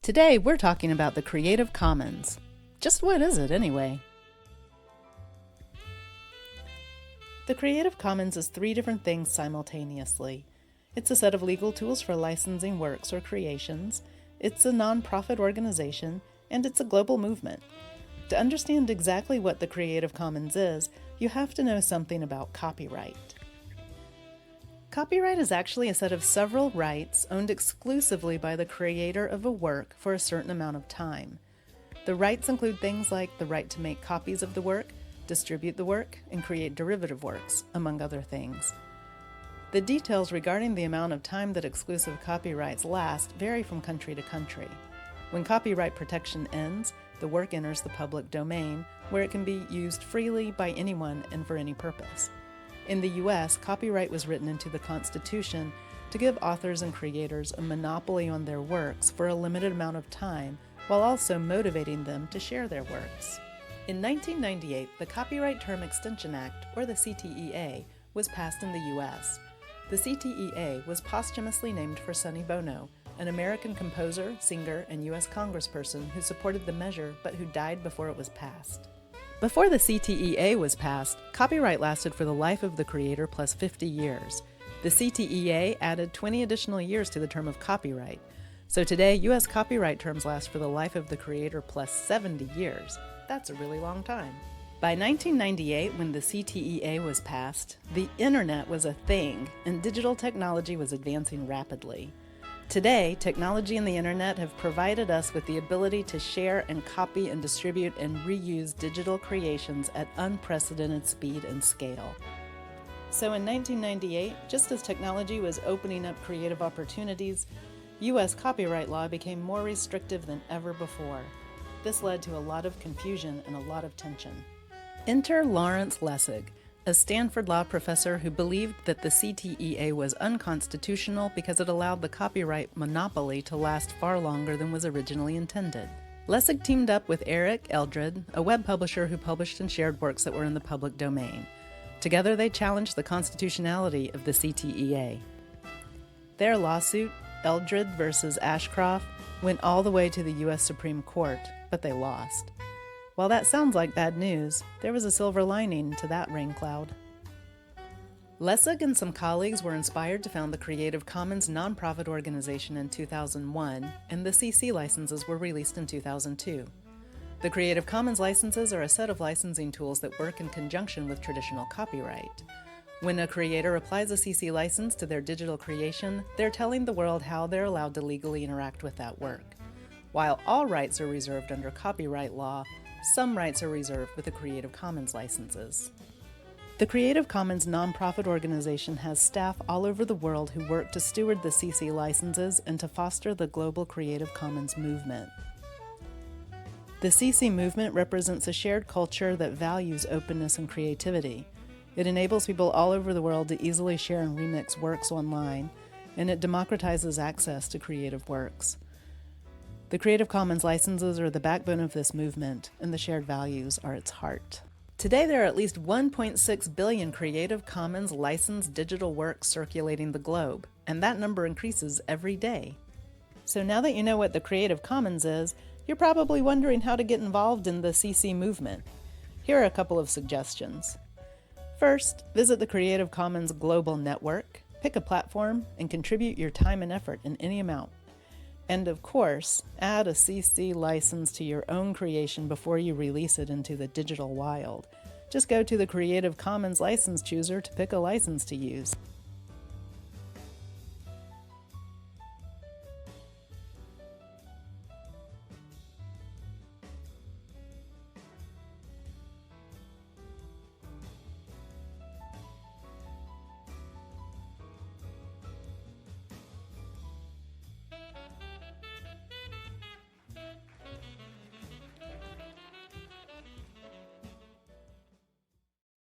Today, we're talking about the Creative Commons. Just what is it, anyway? The Creative Commons is three different things simultaneously. It's a set of legal tools for licensing works or creations, it's a non-profit organization, and it's a global movement. To understand exactly what the Creative Commons is, you have to know something about copyright. Copyright is actually a set of several rights owned exclusively by the creator of a work for a certain amount of time. The rights include things like the right to make copies of the work, distribute the work, and create derivative works, among other things. The details regarding the amount of time that exclusive copyrights last vary from country to country. When copyright protection ends, the work enters the public domain, where it can be used freely by anyone and for any purpose. In the U.S., copyright was written into the Constitution to give authors and creators a monopoly on their works for a limited amount of time, while also motivating them to share their works. In 1998, the Copyright Term Extension Act, or the CTEA, was passed in the U.S. The CTEA was posthumously named for Sonny Bono, an American composer, singer, and U.S. congressperson who supported the measure but who died before it was passed. Before the CTEA was passed, copyright lasted for the life of the creator plus 50 years. The CTEA added 20 additional years to the term of copyright. So today, U.S. copyright terms last for the life of the creator plus 70 years. That's a really long time. By 1998, when the CTEA was passed, the internet was a thing, and digital technology was advancing rapidly. Today, technology and the internet have provided us with the ability to share and copy and distribute and reuse digital creations at unprecedented speed and scale. So in 1998, just as technology was opening up creative opportunities, U.S. copyright law became more restrictive than ever before. This led to a lot of confusion and a lot of tension. Enter Lawrence Lessig, a Stanford law professor who believed that the CTEA was unconstitutional because it allowed the copyright monopoly to last far longer than was originally intended. Lessig teamed up with Eric Eldred, a web publisher who published and shared works that were in the public domain. Together they challenged the constitutionality of the CTEA. Their lawsuit, Eldred versus Ashcroft, went all the way to the U.S. Supreme Court, but they lost. While that sounds like bad news, there was a silver lining to that rain cloud. Lessig and some colleagues were inspired to found the Creative Commons nonprofit organization in 2001, and the CC licenses were released in 2002. The Creative Commons licenses are a set of licensing tools that work in conjunction with traditional copyright. When a creator applies a CC license to their digital creation, they're telling the world how they're allowed to legally interact with that work. While all rights are reserved under copyright law, some rights are reserved with the Creative Commons licenses. The Creative Commons nonprofit organization has staff all over the world who work to steward the CC licenses and to foster the global Creative Commons movement. The CC movement represents a shared culture that values openness and creativity. It enables people all over the world to easily share and remix works online, and it democratizes access to creative works. The Creative Commons licenses are the backbone of this movement, and the shared values are its heart. Today there are at least 1.6 billion Creative Commons licensed digital works circulating the globe, and that number increases every day. So now that you know what the Creative Commons is, you're probably wondering how to get involved in the CC movement. Here are a couple of suggestions. First, visit the Creative Commons Global Network, pick a platform, and contribute your time and effort in any amount. And of course, add a CC license to your own creation before you release it into the digital wild. Just go to the Creative Commons license chooser to pick a license to use.